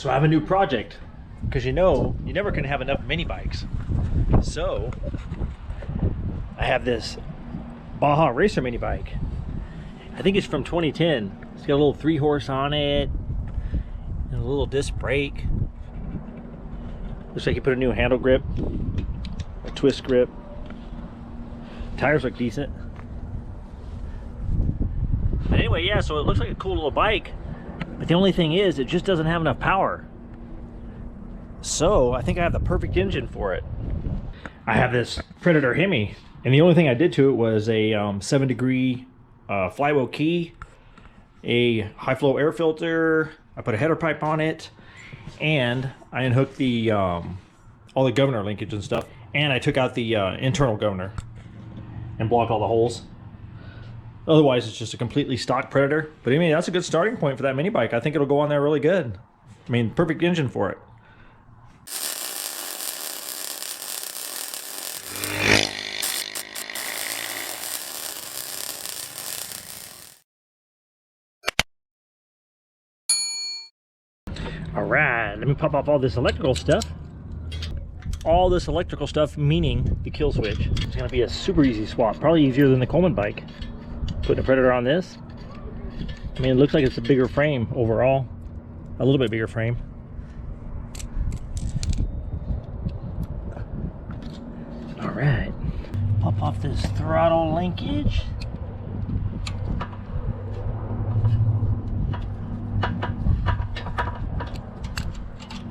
So I have a new project, because you know, you never can have enough mini bikes. So I have this Baja Racer mini bike. I think it's from 2010. It's got a little 3-horse on it and a little disc brake. Looks like you put a new handle grip, a twist grip. Tires look decent. But anyway, yeah, so it looks like a cool little bike. But the only thing is, it just doesn't have enough power. So I think I have the perfect engine for it. I have this Predator Hemi, and the only thing I did to it was a 7-degree flywheel key, a high flow air filter. I put a header pipe on it, and I unhooked the all the governor linkage and stuff, and I took out the internal governor and blocked all the holes. Otherwise, it's just a completely stock Predator. But I mean, that's a good starting point for that mini bike. I think it'll go on there really good. I mean, perfect engine for it. All right, let me pop off all this electrical stuff. All this electrical stuff, meaning the kill switch. It's gonna be a super easy swap, probably easier than the Coleman bike. Putting a Predator on this. I mean, it looks like it's a bigger frame overall, a little bit bigger frame. All right, pop off this throttle linkage.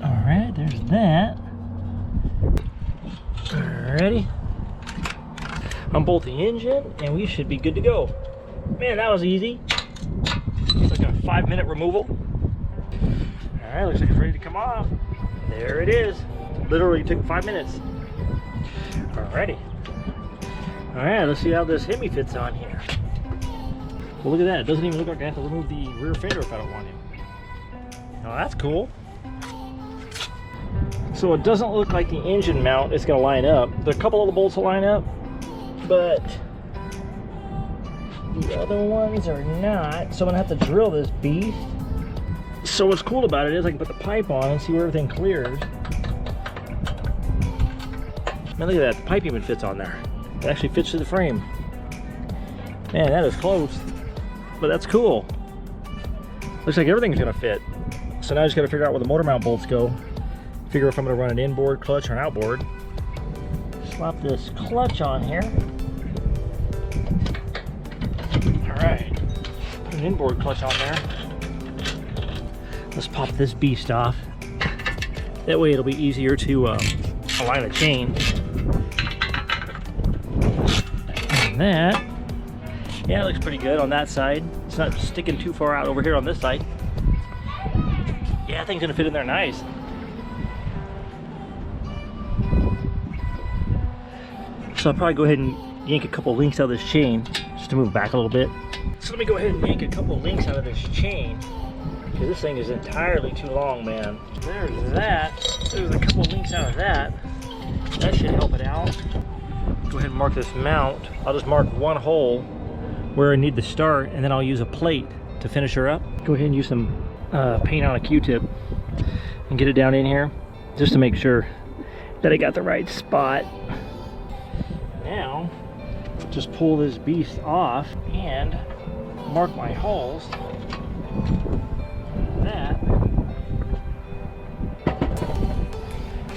All right, there's that. Alrighty. Unbolt the engine and we should be good to go. Man, that was easy. It's like a 5-minute removal. Alright, looks like it's ready to come off. There it is. Literally took 5 minutes. Alrighty. Alright, let's see how this Hemi fits on here. Well, look at that. It doesn't even look like I have to remove the rear fender if I don't want to. Oh, that's cool. So it doesn't look like the engine mount is going to line up. There are a couple of the bolts will line up, but the other ones are not. So I'm going to have to drill this beast. So what's cool about it is I can put the pipe on and see where everything clears. Man, look at that. The pipe even fits on there. It actually fits to the frame. Man, that is close, but that's cool. Looks like everything's going to fit. So now I just got to figure out where the motor mount bolts go. Figure if I'm going to run an inboard clutch or an outboard. Slap this clutch on here. Alright, put an inboard clutch on there. Let's pop this beast off. That way it'll be easier to align the chain. And that, yeah, it looks pretty good on that side. It's not sticking too far out over here on this side. Yeah, that thing's going to fit in there nice. So I'll probably go ahead and yank a couple links out of this chain just to move back a little bit. So let me go ahead and yank a couple links out of this chain, because this thing is entirely too long, man. There's that. There's a couple links out of that. That should help it out. Go ahead and mark this mount. I'll just mark one hole where I need to start, and then I'll use a plate to finish her up. Go ahead and use some paint on a Q-tip and get it down in here just to make sure that I got the right spot. Now, just pull this beast off and mark my holes. That.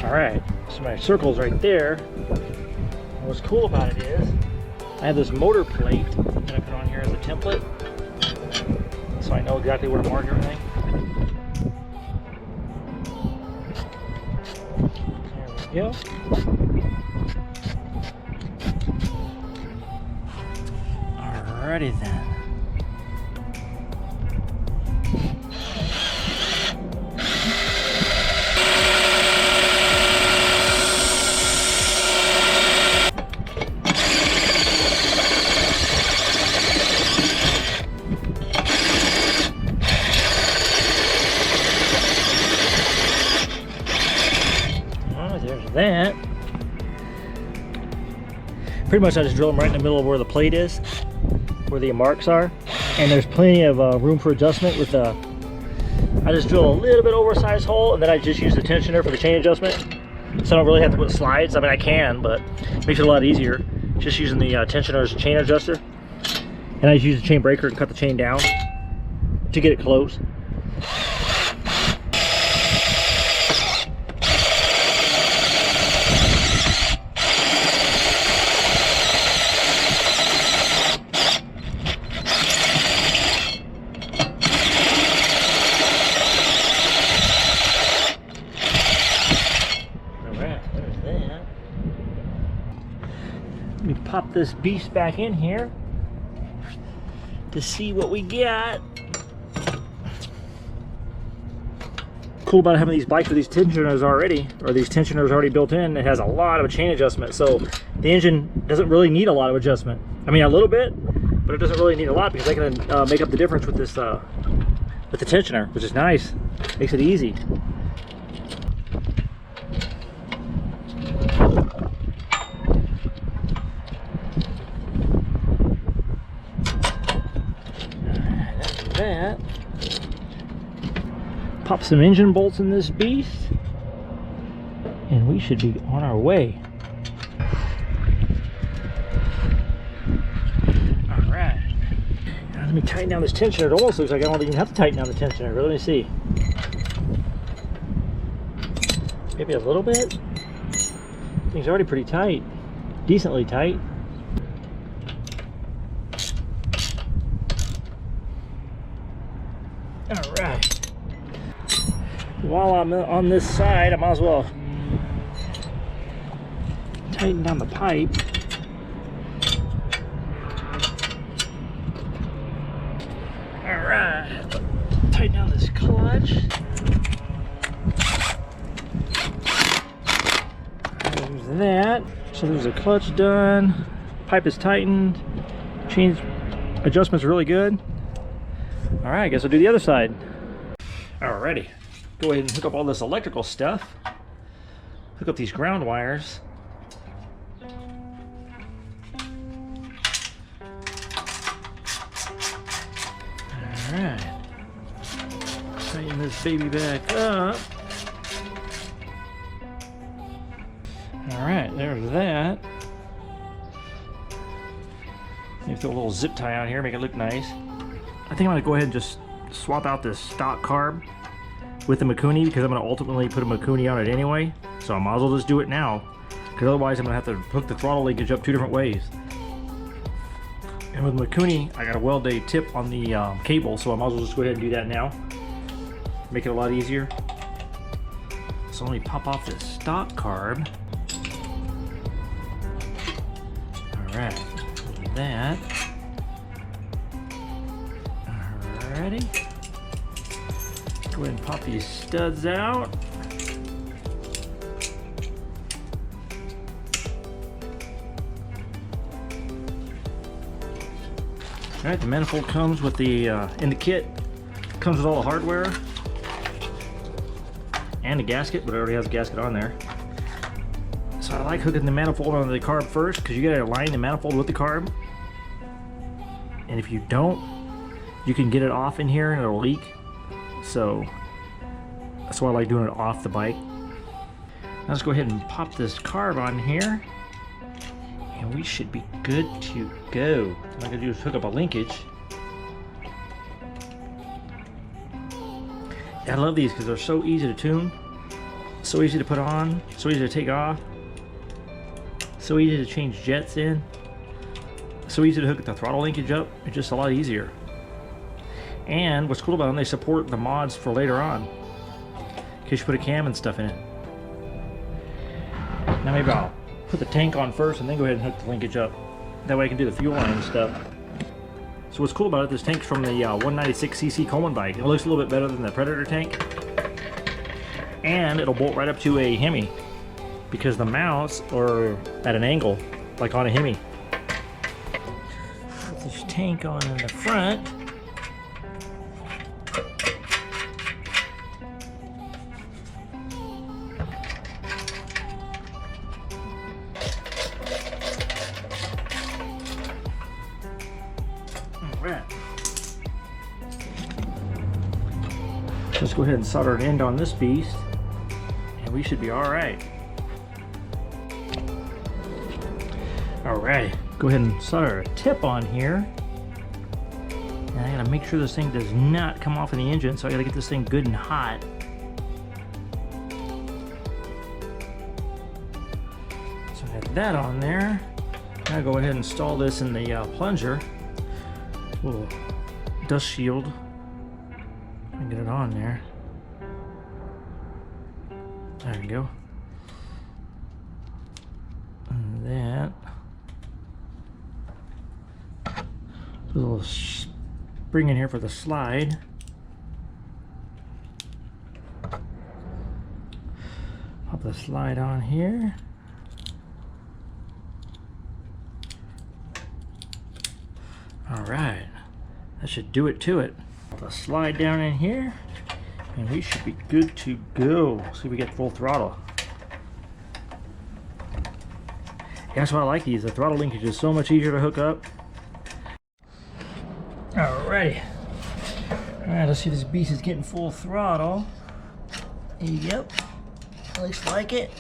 Alright, so my circle's right there. And what's cool about it is, I have this motor plate that I put on here as a template, so I know exactly where to mark everything. There we go. Alrighty then. Oh, there's that. Pretty much I just drill them right in the middle of where the plate is, where the marks are, and there's plenty of room for adjustment with the I just drill a little bit oversized hole, and then I just use the tensioner for the chain adjustment. So I don't really have to put slides. I mean, I can, but it makes it a lot easier just using the tensioner as a chain adjuster. And I just use the chain breaker and cut the chain down to get it closed. Let me pop this beast back in here to see what we got. Cool about having these bikes with these tensioners already, or these tensioners already built in, it has a lot of chain adjustment, so the engine doesn't really need a lot of adjustment. I mean, a little bit, but it doesn't really need a lot because I can make up the difference with this with the tensioner, which is nice. Makes it easy. That. Pop some engine bolts in this beast, and we should be on our way. All right. Now let me tighten down this tensioner. It almost looks like I don't even have to tighten down the tensioner. But let me see. Maybe a little bit. Things are already pretty tight, decently tight. Alright. While I'm on this side, I might as well tighten down the pipe. Alright. Tighten down this clutch. There's that. So there's a clutch done. Pipe is tightened. Chain adjustment's really good. All right, I guess I'll do the other side. Alrighty, go ahead and hook up all this electrical stuff. Hook up these ground wires. Alright, tighten this baby back up. Alright, there's that. Maybe throw a little zip tie on here, make it look nice. I think I'm going to go ahead and just swap out this stock carb with the Mikuni because I'm going to ultimately put a Mikuni on it anyway. So I might as well just do it now because otherwise I'm going to have to hook the throttle linkage up two different ways. And with Mikuni, I got a well-day tip on the cable, so I might as well just go ahead and do that now. Make it a lot easier. So let me pop off this stock carb. Alright, that. Alrighty. Go ahead and pop these studs out. Alright, the manifold comes with the, in the kit, comes with all the hardware and a gasket, but it already has a gasket on there. So I like hooking the manifold onto the carb first because you gotta align the manifold with the carb. And if you don't, you can get it off in here and it'll leak. So that's why I like doing it off the bike. Now let's go ahead and pop this carb on here. And we should be good to go. All I'm gonna do is hook up a linkage. I love these because they're so easy to tune, so easy to put on, so easy to take off, so easy to change jets in, so easy to hook the throttle linkage up. It's just a lot easier. And what's cool about them, they support the mods for later on, in case you put a cam and stuff in it. Now maybe I'll put the tank on first and then go ahead and hook the linkage up. That way I can do the fuel line and stuff. So what's cool about it, this tank's from the 196cc Coleman bike. It looks a little bit better than the Predator tank. And it'll bolt right up to a Hemi because the mounts are at an angle, like on a Hemi. Put this tank on in the front. Let's go ahead and solder an end on this beast, and we should be all right. All right, go ahead and solder a tip on here. And I gotta make sure this thing does not come off in the engine, so I gotta get this thing good and hot. So I got that on there. Now go ahead and install this in the plunger. Little dust shield. And get it on there. There we go. And that. A little spring in here for the slide. Pop the slide on here. All right, that should do it to it. Put the slide down in here, and we should be good to go. See if we get full throttle. Yeah, that's why I like these. The throttle linkage is so much easier to hook up. Alrighty. Alright, let's see if this beast is getting full throttle. Yep. Looks like it.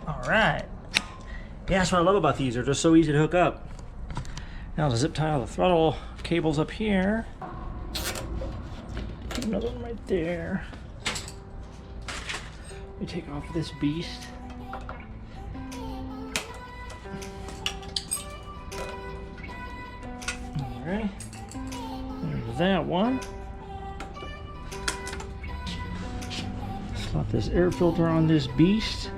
Alright. Yeah, that's what I love about these. They're just so easy to hook up. Now to zip tie all the throttle cables up here. Another one right there. Let me take off this beast. Alright. There's that one. Slap this air filter on this beast.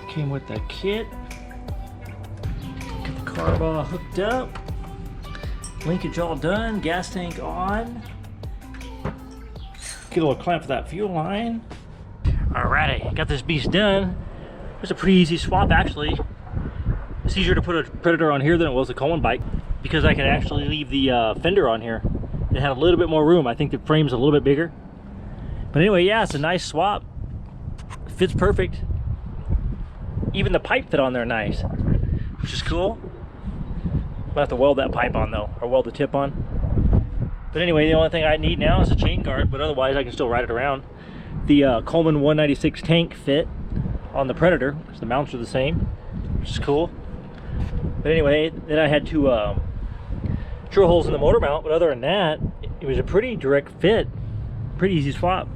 Came with the kit. Get the carb all hooked up. Linkage all done. Gas tank on. Get a little clamp for that fuel line. Alrighty, got this beast done. It's a pretty easy swap actually. It's easier to put a Predator on here than it was a Coleman bike because I could actually leave the fender on here. It had a little bit more room. I think the frame's a little bit bigger. But anyway, yeah, it's a nice swap. Fits perfect. Even the pipe fit on there nice, which is cool. Might have to weld that pipe on though, or weld the tip on. But anyway, the only thing I need now is a chain guard, but otherwise I can still ride it around. The Coleman 196 tank fit on the Predator, because the mounts are the same, which is cool. But anyway, then I had two drill holes in the motor mount, but other than that, it was a pretty direct fit. Pretty easy swap.